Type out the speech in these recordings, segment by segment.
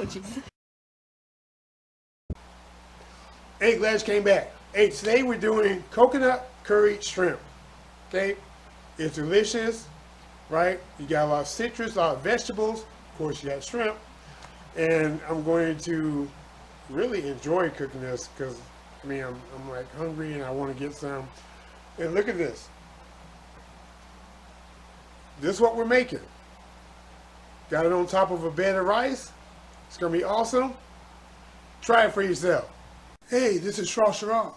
with you. Hey, glad you came back. Hey, today we're doing coconut curry shrimp. Okay, it's delicious, right? You got a lot of citrus, a lot of vegetables. Of course, you got shrimp, and I'm going to really enjoy cooking this because I mean I'm like hungry and I want to get some. And look at this. This is what we're making. Got it on top of a bed of rice. It's gonna be awesome. Try it for yourself. Hey, this is Shrashira.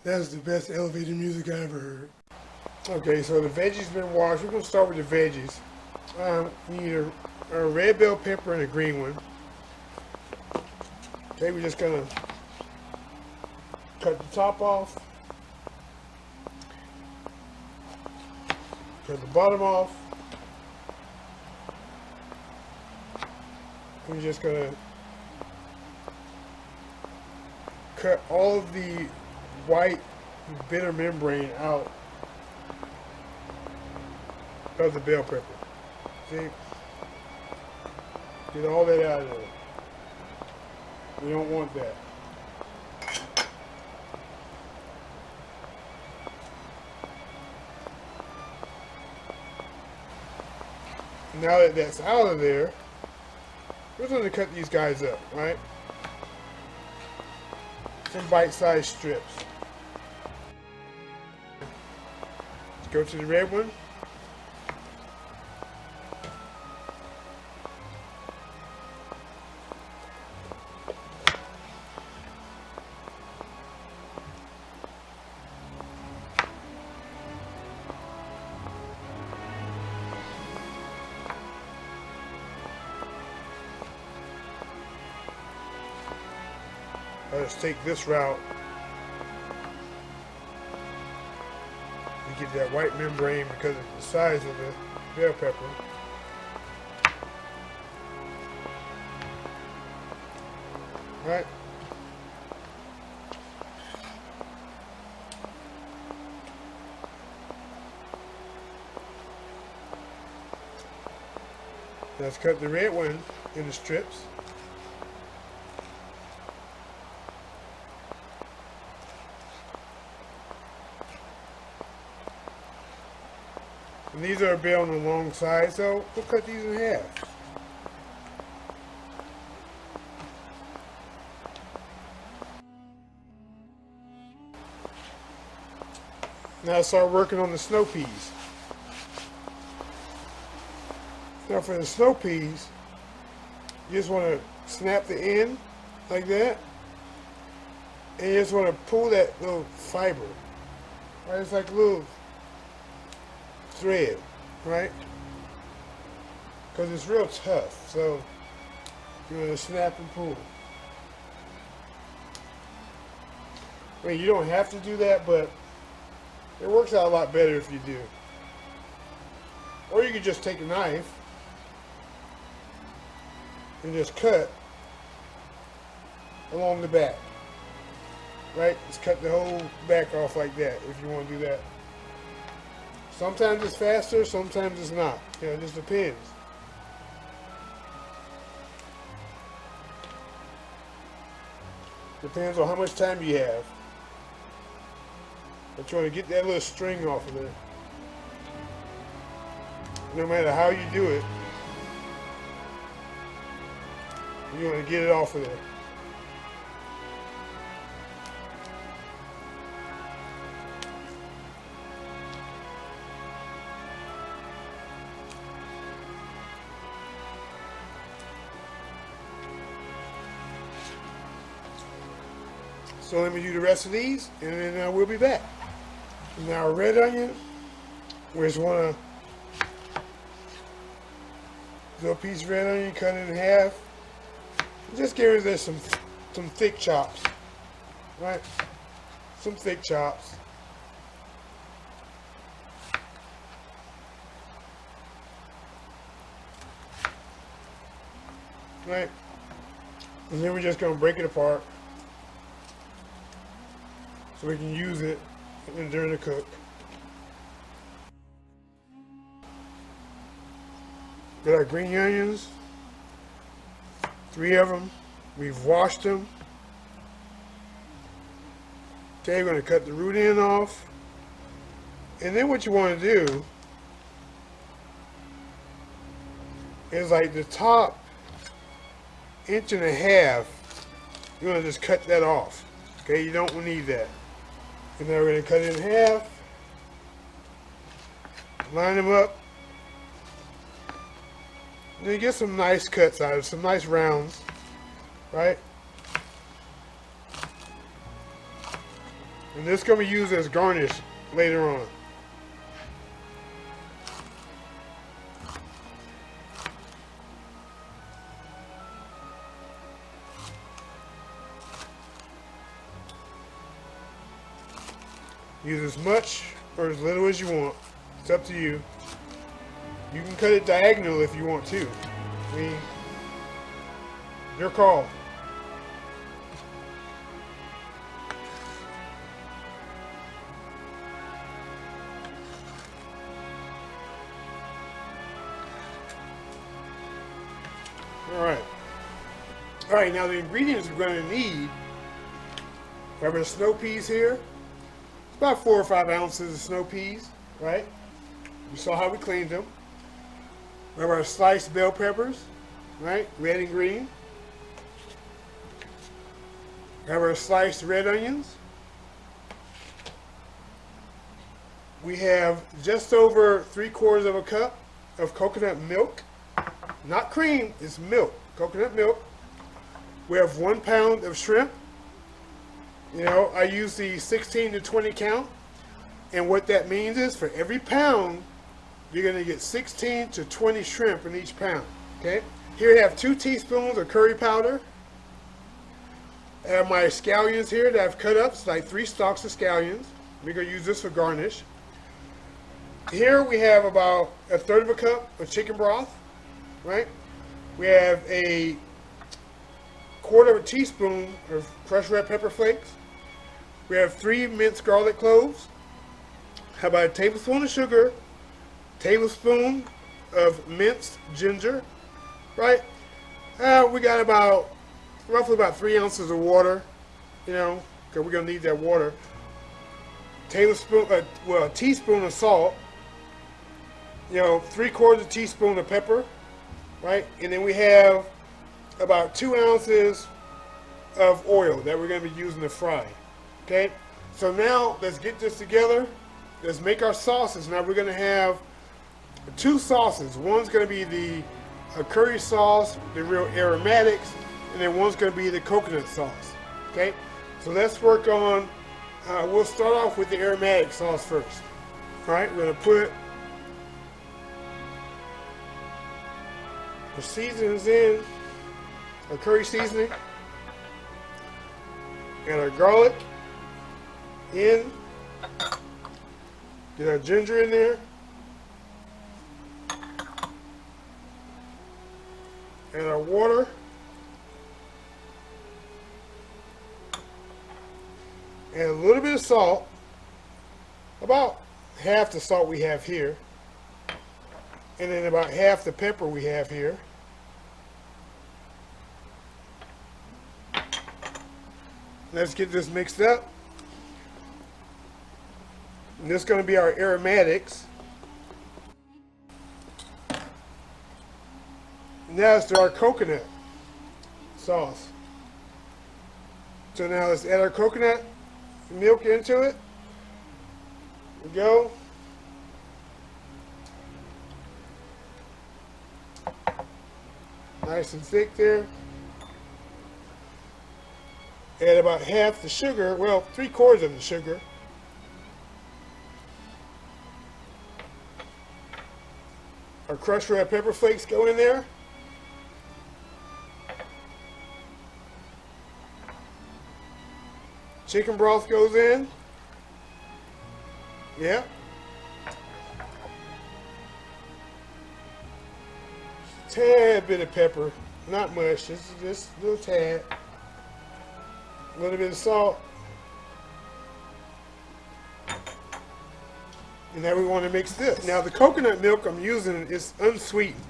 That's the best elevator music I ever heard. Okay, so the veggies been washed. We're gonna start with the veggies. We need a red bell pepper and a green one. Okay, we're just gonna cut the top off, cut the bottom off. We're just gonna cut all of the white bitter membrane out of the bell pepper. See? Get all that out of there. We don't want that. Now that that's out of there, we're going to cut these guys up, right? Some bite-sized strips. Let's go to the red one. Let's take this route. We get that white membrane because of the size of the bell pepper. Right? Let's cut the red one into strips. And these are a bit on the long side, so we'll cut these in half. Now start working on the snow peas. Now for the snow peas, you just want to snap the end like that, and you just want to pull that little fiber. Right, it's like a little thread, right? Because it's real tough, so you're going to snap and pull. I mean, you don't have to do that, but it works out a lot better if you do. Or you could just take a knife and just cut along the back, right? Just cut the whole back off like that if you want to do that. Sometimes it's faster, sometimes it's not. You know, it just depends. Depends on how much time you have. But you want to get that little string off of there. No matter how you do it, you want to get it off of there. So let me do the rest of these, and then we'll be back. Now, red onion, we just want to do a piece of red onion, cut it in half. Just give it some thick chops, right? Some thick chops. right? And then we're just gonna break it apart so we can use it during the cook. Got our green onions, 3 of them. We've washed them. Okay, we're gonna cut the root end off. And then what you wanna do is like the top 1.5 inches, you want to just cut that off. Okay, you don't need that. And now we're going to cut it in half, line them up, and then get some nice cuts out of it, some nice rounds, right? And this is going to be used as garnish later on. Use as much or as little as you want. It's up to you. You can cut it diagonal if you want to. I mean, your call. All right, now the ingredients we're going to need. We have our snow peas here. It's about 4 or 5 ounces of snow peas, right? You saw how we cleaned them. We have our sliced bell peppers, right? Red and green. We have our sliced red onions. We have just over 3/4 cup of coconut milk. Not cream, it's milk, coconut milk. We have 1 pound of shrimp. You know, I use the 16 to 20 count. And what that means is for every pound, you're going to get 16 to 20 shrimp in each pound. Okay? Here I have 2 teaspoons of curry powder. I have my scallions here that I've cut up. It's like 3 stalks of scallions. We're going to use this for garnish. Here we have about 1/3 cup of chicken broth. Right? We have a 1/4 teaspoon of crushed red pepper flakes. We have 3 minced garlic cloves. How about a tablespoon of sugar, tablespoon of minced ginger, right? We got roughly about 3 ounces of water, you know, because we're gonna need that water. A teaspoon of salt, you know, 3/4 teaspoon of pepper, right? And then we have about 2 ounces of oil that we're going to be using to fry. Okay, so now let's get this together. Let's make our sauces. Now we're going to have 2 sauces. One's going to be the curry sauce, the real aromatics, and then one's going to be the coconut sauce. Okay, so let's work on, we'll start off with the aromatic sauce first. All right, we're going to put the seasonings in. Our curry seasoning, and our garlic in, get our ginger in there, and our water, and a little bit of salt, about half the salt we have here, and then about half the pepper we have here. Let's get this mixed up. And this is going to be our aromatics. Now it's our coconut sauce. So now let's add our coconut milk into it. There we go. Nice and thick there. Add about half the sugar, well, 3/4 of the sugar. Our crushed red pepper flakes go in there. Chicken broth goes in. Yeah. Tad bit of pepper not much, just a little tad. A little bit of salt. And now we want to mix this. Now the coconut milk I'm using is unsweetened.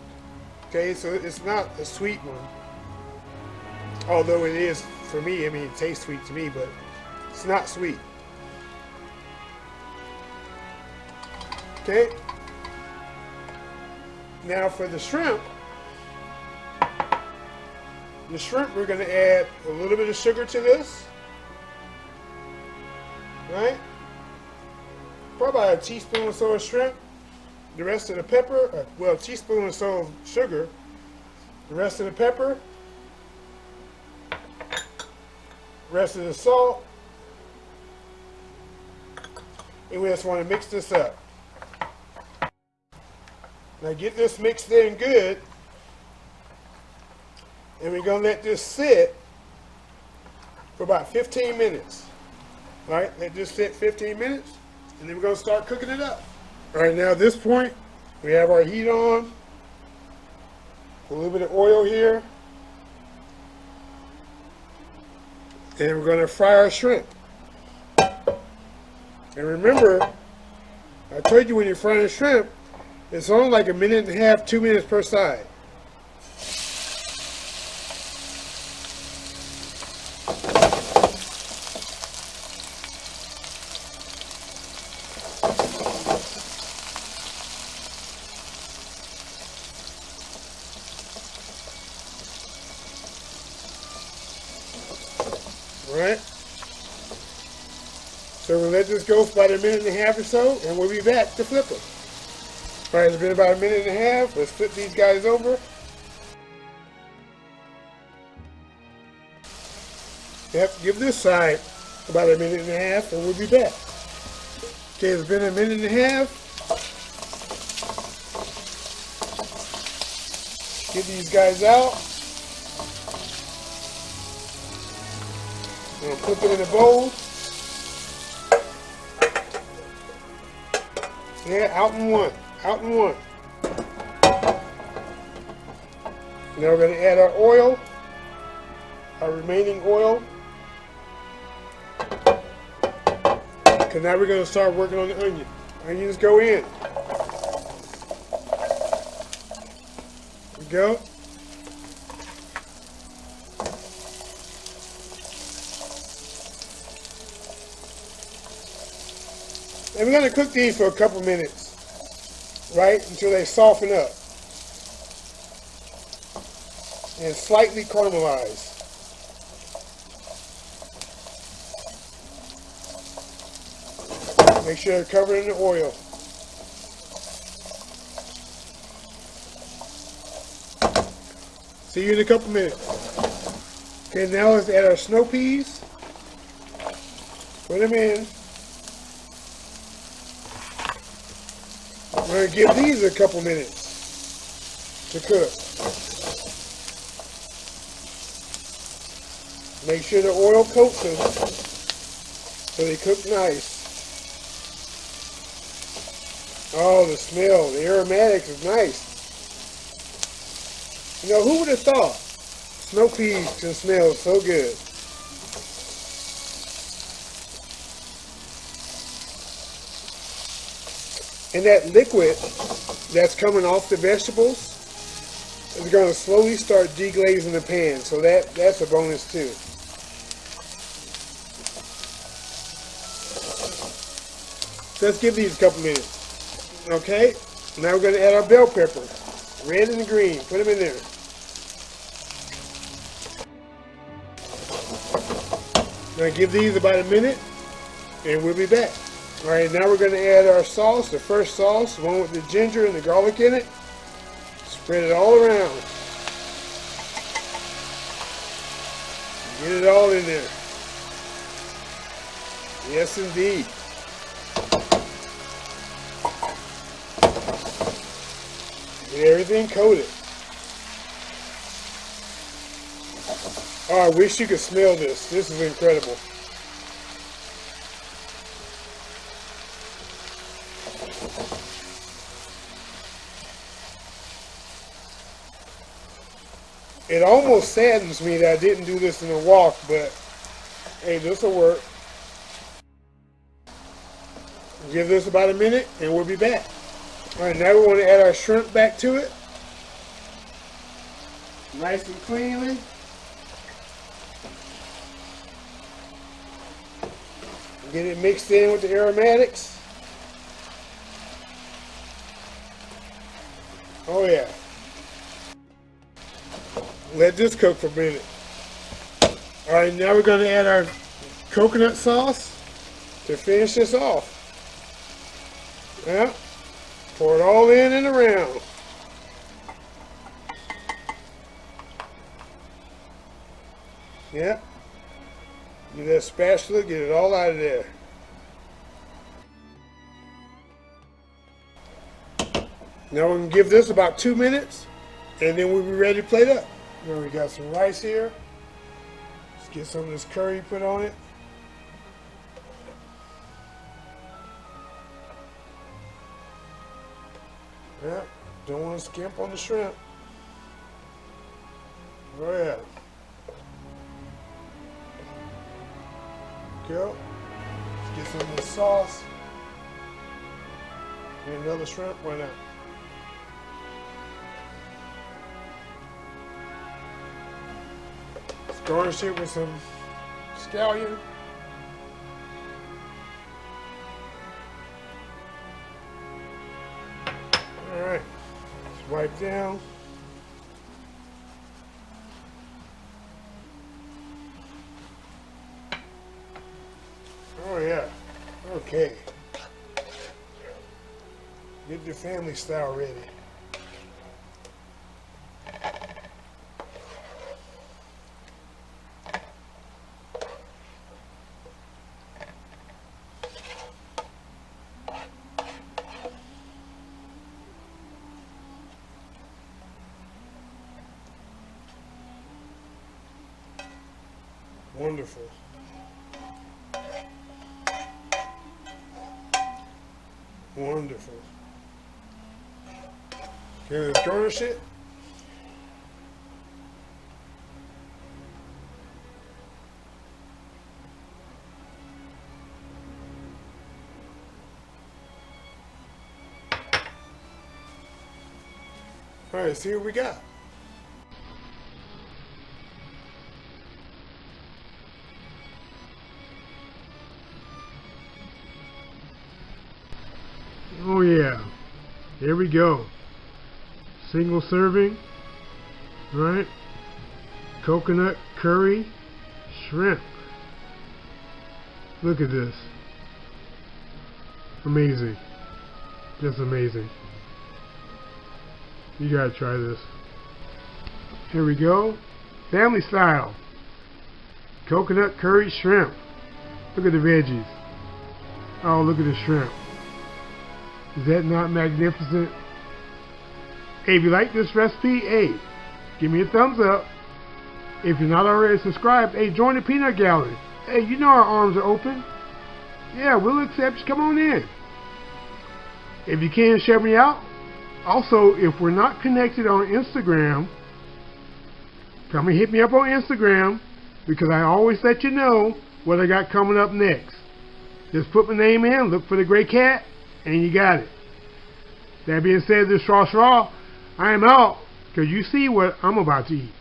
Okay, so it's not a sweet one. Although it is for me, I mean it tastes sweet to me, but it's not sweet. Okay. Now for the shrimp we're going to add a little bit of sugar to this. Right? Probably about a teaspoon or so of shrimp. The rest of the pepper, well, a teaspoon or so of sugar. The rest of the pepper. Rest of the salt. And we just want to mix this up. Now get this mixed in good. And we're going to let this sit for about 15 minutes. All right, let this sit 15 minutes. And then we're going to start cooking it up. All right, now at this point, we have our heat on. A little bit of oil here. And we're going to fry our shrimp. And remember, I told you when you're frying shrimp, it's only like 1.5 minutes, 2 minutes per side. Alright, so we'll let this go for about 1.5 minutes or so, and we'll be back to flip them. Alright, it's been about 1.5 minutes. Let's flip these guys over. Yep, give this side about 1.5 minutes, and we'll be back. Okay, it's been 1.5 minutes. Get these guys out. I'm going to put them in a bowl. Yeah, out in one. Out in one. Now we're going to add our oil. Our remaining oil. Because now we're going to start working on the onion. Onions go in. There we go. And we're going to cook these for a couple minutes, right, until they soften up and slightly caramelize. Make sure they're covered in the oil. See you in a couple minutes. Okay, now let's add our snow peas. Put them in. We're going to give these a couple minutes to cook. Make sure the oil coats them so they cook nice. Oh, the smell, the aromatics is nice. You know, who would have thought snow peas can smell so good? And that liquid that's coming off the vegetables is going to slowly start deglazing the pan. So that's a bonus too. So let's give these a couple minutes. Okay, now we're going to add our bell pepper. Red and green. Put them in there. Now give these about 1 minute and we'll be back. Alright, now we're going to add our sauce, the first sauce, the one with the ginger and the garlic in it. Spread it all around. Get it all in there. Yes, indeed. Get everything coated. Oh, I wish you could smell this. This is incredible. It almost saddens me that I didn't do this in a walk, but hey, this will work. Give this about a minute and we'll be back. Alright, now we want to add our shrimp back to it. Nice and cleanly. Get it mixed in with the aromatics. Oh yeah. Let this cook for a minute. Alright, now we're going to add our coconut sauce to finish this off. Yeah. Pour it all in and around. Yeah. Use that spatula, get it all out of there. Now we can give this about 2 minutes and then we'll be ready to plate up. Now we got some rice here. Let's get some of this curry put on it. Yeah, don't want to skimp on the shrimp. Oh yeah. Go. Let's get some of this sauce. And another shrimp, why not? Let's garnish it with some scallion. Alright, let's wipe down. Oh yeah, okay. Get your family style ready. Wonderful. Wonderful. Okay, let's garnish it. All right, see what we got. Oh yeah, here we go. Single serving, right? Coconut curry shrimp. Look at this. Amazing. Just amazing. You gotta try this. Here we go. Family style. Coconut curry shrimp. Look at the veggies. Oh, look at the shrimp. Is that not magnificent? Hey, if you like this recipe, hey, give me a thumbs up. If you're not already subscribed, hey, join the peanut gallery. Hey, you know our arms are open. Yeah, we'll accept you. Come on in. If you can, share me out. Also, if we're not connected on Instagram, come and hit me up on Instagram because I always let you know what I got coming up next. Just put my name in, look for the gray cat, and you got it. That being said, this is Shrashira. I am out because you see what I'm about to eat.